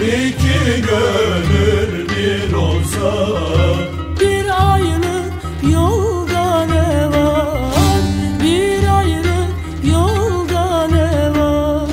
İki gönül bir olsa. Bir ayrılık yolda ne var? Bir ayrılık yolda ne var?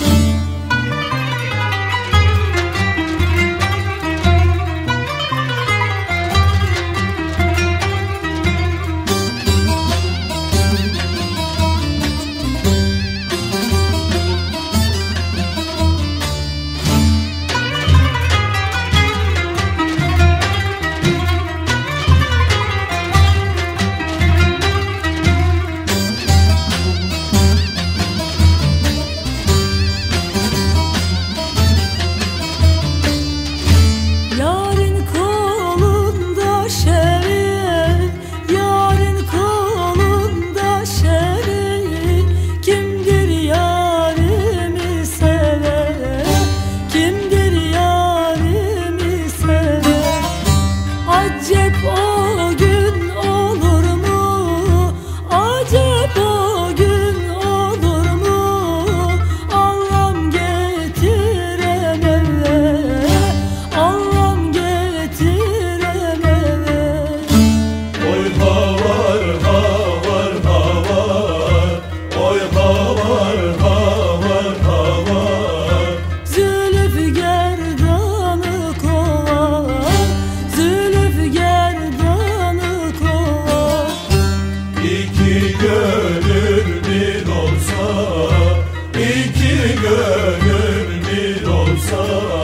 Acep o gün olur mu? Acep o gün olur mu? Allah'ım getirem eve, Allah'ım getirem eve. Oy havar havar havar, oy havar havar havar. Zülfü gerdanı kovar, gerdanı kovar. İki gönül bir olsa, iki gönül bir olsa.